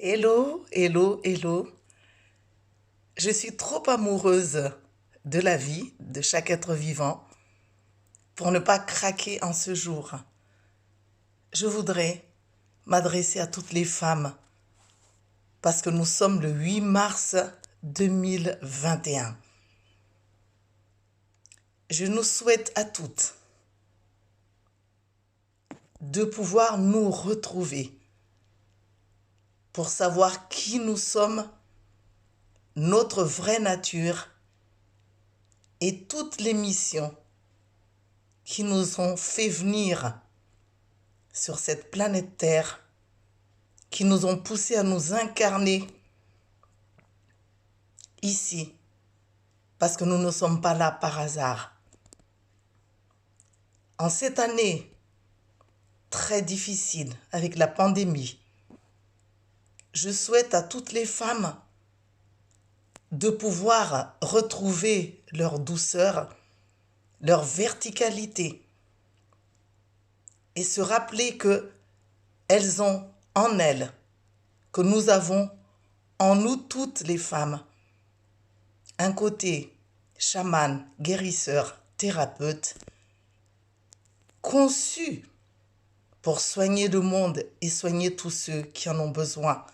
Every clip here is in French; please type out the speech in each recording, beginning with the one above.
Hello, hello, hello. Je suis trop amoureuse de la vie, de chaque être vivant, pour ne pas craquer en ce jour. Je voudrais m'adresser à toutes les femmes parce que nous sommes le 8 mars 2021. Je nous souhaite à toutes de pouvoir nous retrouver pour savoir qui nous sommes, notre vraie nature et toutes les missions qui nous ont fait venir sur cette planète Terre, qui nous ont poussés à nous incarner ici, parce que nous ne sommes pas là par hasard. En cette année très difficile avec la pandémie, je souhaite à toutes les femmes de pouvoir retrouver leur douceur, leur verticalité et se rappeler que elles ont en elles, que nous avons en nous toutes les femmes, un côté chaman, guérisseur, thérapeute, conçu pour soigner le monde et soigner tous ceux qui en ont besoin,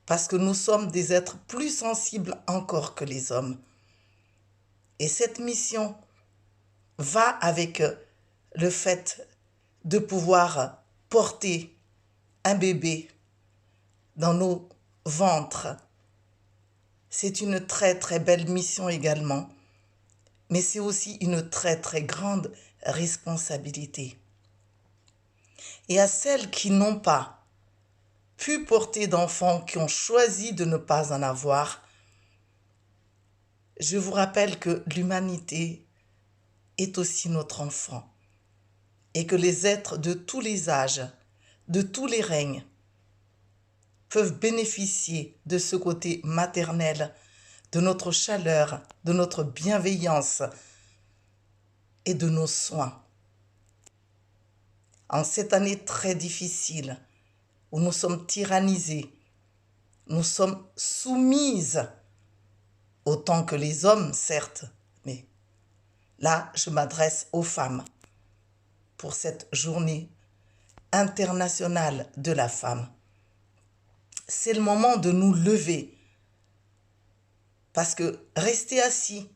parce que nous sommes des êtres plus sensibles encore que les hommes. Et cette mission va avec le fait de pouvoir porter un bébé dans nos ventres. C'est une très très belle mission également, mais c'est aussi une très très grande responsabilité. Et à celles qui n'ont pas pu porter d'enfants, qui ont choisi de ne pas en avoir, je vous rappelle que l'humanité est aussi notre enfant et que les êtres de tous les âges, de tous les règnes, peuvent bénéficier de ce côté maternel, de notre chaleur, de notre bienveillance et de nos soins. En cette année très difficile, où nous sommes tyrannisés, nous sommes soumises, autant que les hommes, certes, mais là, je m'adresse aux femmes pour cette journée internationale de la femme. C'est le moment de nous lever, parce que rester assis,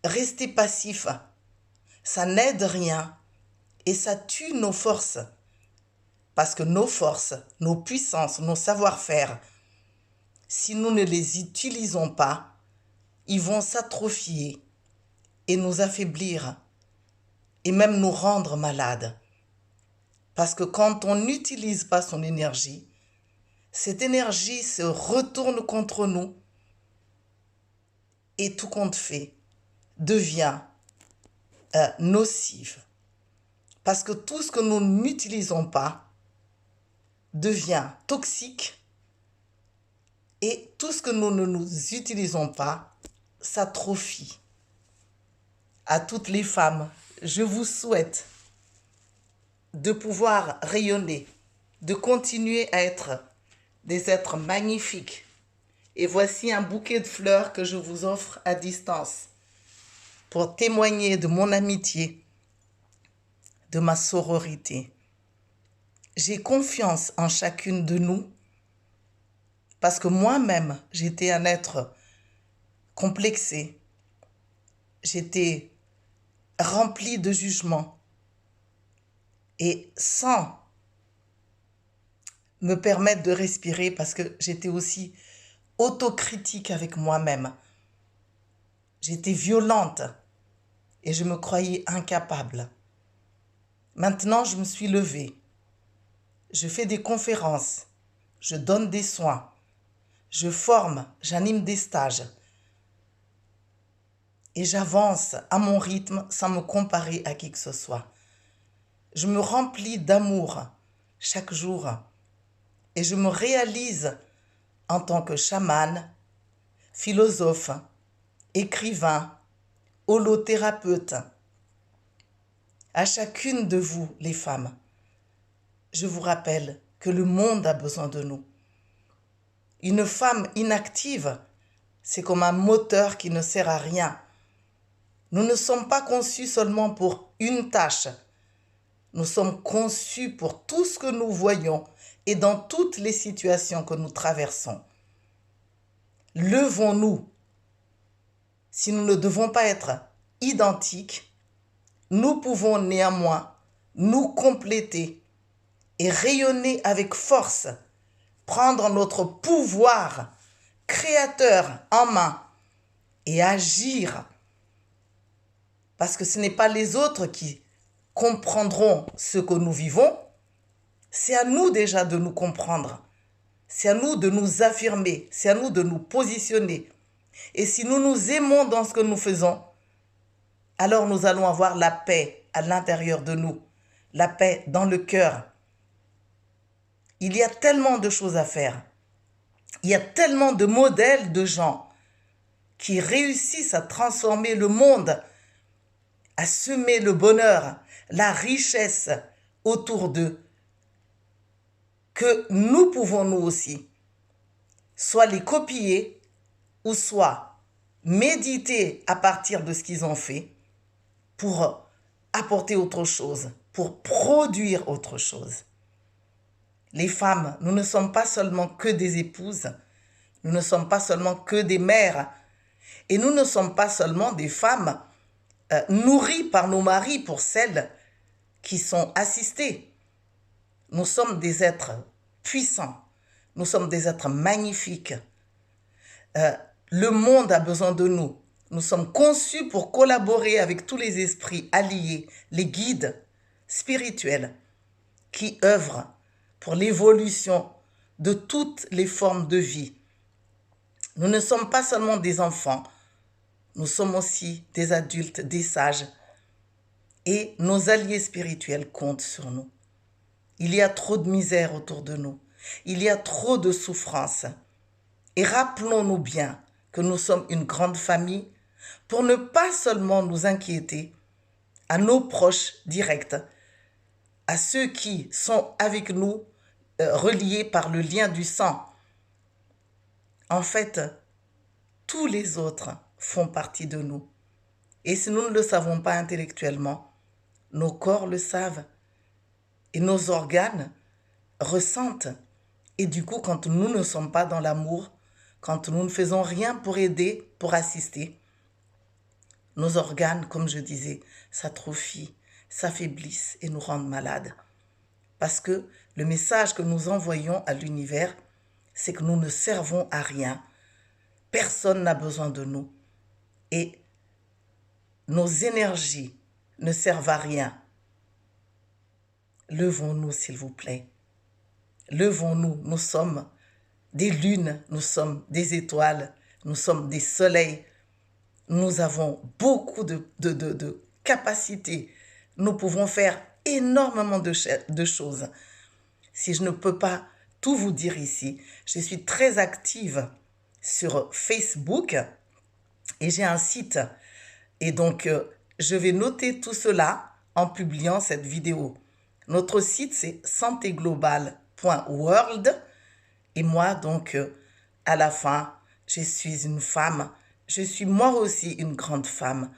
rester passif, ça n'aide rien et ça tue nos forces. Parce que nos forces, nos puissances, nos savoir-faire, si nous ne les utilisons pas, ils vont s'atrophier et nous affaiblir et même nous rendre malades. Parce que quand on n'utilise pas son énergie, cette énergie se retourne contre nous et tout compte fait devient nocive. Parce que tout ce que nous n'utilisons pas devient toxique et tout ce que nous ne nous utilisons pas s'atrophie. À toutes les femmes, je vous souhaite de pouvoir rayonner, de continuer à être des êtres magnifiques. Et voici un bouquet de fleurs que je vous offre à distance pour témoigner de mon amitié, de ma sororité. J'ai confiance en chacune de nous parce que moi-même, j'étais un être complexé. J'étais rempli de jugements et sans me permettre de respirer parce que j'étais aussi autocritique avec moi-même. J'étais violente et je me croyais incapable. Maintenant, je me suis levée. Je fais des conférences, je donne des soins, je forme, j'anime des stages et j'avance à mon rythme sans me comparer à qui que ce soit. Je me remplis d'amour chaque jour et je me réalise en tant que chamane, philosophe, écrivain, holothérapeute. À chacune de vous, les femmes, je vous rappelle que le monde a besoin de nous. Une femme inactive, c'est comme un moteur qui ne sert à rien. Nous ne sommes pas conçus seulement pour une tâche. Nous sommes conçus pour tout ce que nous voyons et dans toutes les situations que nous traversons. Levons-nous. Si nous ne devons pas être identiques, nous pouvons néanmoins nous compléter et rayonner avec force, prendre notre pouvoir créateur en main et agir. Parce que ce n'est pas les autres qui comprendront ce que nous vivons, c'est à nous déjà de nous comprendre. C'est à nous de nous affirmer, c'est à nous de nous positionner. Et si nous nous aimons dans ce que nous faisons, alors nous allons avoir la paix à l'intérieur de nous, la paix dans le cœur. Il y a tellement de choses à faire. Il y a tellement de modèles de gens qui réussissent à transformer le monde, à semer le bonheur, la richesse autour d'eux, que nous pouvons nous aussi soit les copier ou soit méditer à partir de ce qu'ils ont fait pour apporter autre chose, pour produire autre chose. Les femmes, nous ne sommes pas seulement que des épouses, nous ne sommes pas seulement que des mères, et nous ne sommes pas seulement des femmes nourries par nos maris pour celles qui sont assistées. Nous sommes des êtres puissants, nous sommes des êtres magnifiques. Le monde a besoin de nous. Nous sommes conçus pour collaborer avec tous les esprits alliés, les guides spirituels qui œuvrent pour l'évolution de toutes les formes de vie. Nous ne sommes pas seulement des enfants, nous sommes aussi des adultes, des sages, et nos alliés spirituels comptent sur nous. Il y a trop de misère autour de nous, il y a trop de souffrance. Et rappelons-nous bien que nous sommes une grande famille pour ne pas seulement nous inquiéter à nos proches directs, à ceux qui sont avec nous reliés par le lien du sang. En fait, tous les autres font partie de nous. Et si nous ne le savons pas intellectuellement, nos corps le savent et nos organes ressentent. Et du coup, quand nous ne sommes pas dans l'amour, quand nous ne faisons rien pour aider, pour assister, nos organes, comme je disais, s'atrophient, s'affaiblissent et nous rendent malades. Parce que le message que nous envoyons à l'univers, c'est que nous ne servons à rien. Personne n'a besoin de nous. Et nos énergies ne servent à rien. Levons-nous, s'il vous plaît. Levons-nous, nous sommes des lunes, nous sommes des étoiles, nous sommes des soleils. Nous avons beaucoup de capacités. Nous pouvons faire énormément de choses. Si je ne peux pas tout vous dire ici, je suis très active sur Facebook et j'ai un site. Et donc, je vais noter tout cela en publiant cette vidéo. Notre site, c'est santéglobale.world. Et moi, donc, à la fin, je suis une femme. Je suis moi aussi une grande femme.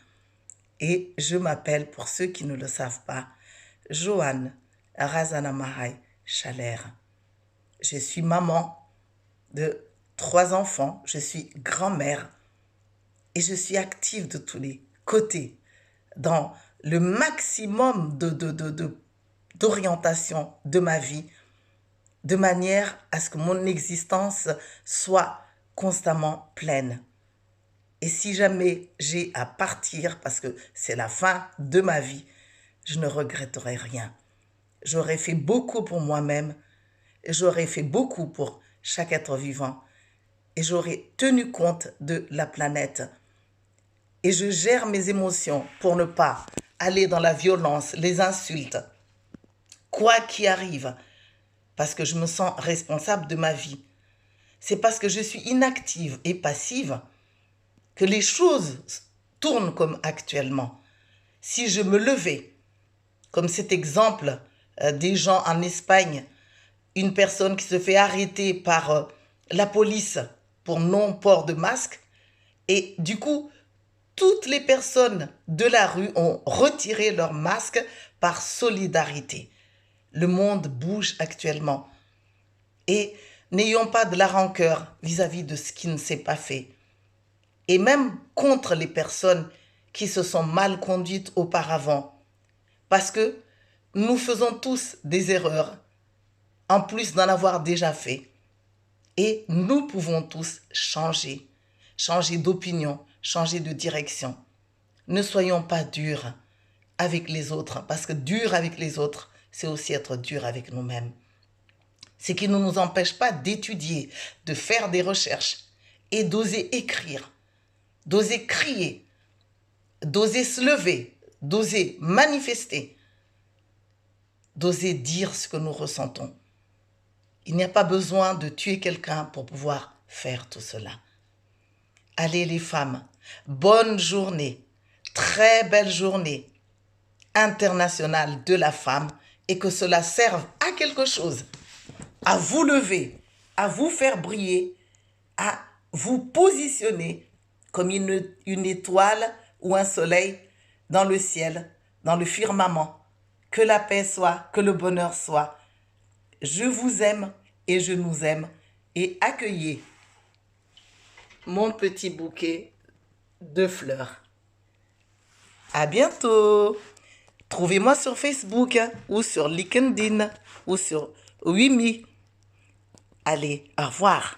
Et je m'appelle, pour ceux qui ne le savent pas, Joanne Razanamahay Chaler. Je suis maman de 3 enfants. Je suis grand-mère. Et je suis active de tous les côtés dans le maximum d'orientation de ma vie, de manière à ce que mon existence soit constamment pleine. Et si jamais j'ai à partir, parce que c'est la fin de ma vie, je ne regretterai rien. J'aurais fait beaucoup pour moi-même, j'aurais fait beaucoup pour chaque être vivant, et j'aurais tenu compte de la planète. Et je gère mes émotions pour ne pas aller dans la violence, les insultes, quoi qu'il arrive, parce que je me sens responsable de ma vie. C'est parce que je suis inactive et passive que les choses tournent comme actuellement. Si je me levais, comme cet exemple des gens en Espagne, une personne qui se fait arrêter par la police pour non-port de masque. Et du coup, toutes les personnes de la rue ont retiré leur masque par solidarité. Le monde bouge actuellement. Et n'ayons pas de la rancœur vis-à-vis de ce qui ne s'est pas fait. Et même contre les personnes qui se sont mal conduites auparavant. Parce que nous faisons tous des erreurs, en plus d'en avoir déjà fait. Et nous pouvons tous changer d'opinion, changer de direction. Ne soyons pas durs avec les autres, parce que dur avec les autres, c'est aussi être dur avec nous-mêmes. Ce qui ne nous empêche pas d'étudier, de faire des recherches et d'oser écrire, d'oser crier, d'oser se lever, d'oser manifester, d'oser dire ce que nous ressentons. Il n'y a pas besoin de tuer quelqu'un pour pouvoir faire tout cela. Allez les femmes, bonne journée, très belle journée internationale de la femme et que cela serve à quelque chose, à vous lever, à vous faire briller, à vous positionner comme une étoile ou un soleil dans le ciel, dans le firmament. Que la paix soit, que le bonheur soit. Je vous aime et je nous aime et accueillez mon petit bouquet de fleurs. À bientôt. Trouvez-moi sur Facebook ou sur LinkedIn ou sur Wimi. Allez, au revoir.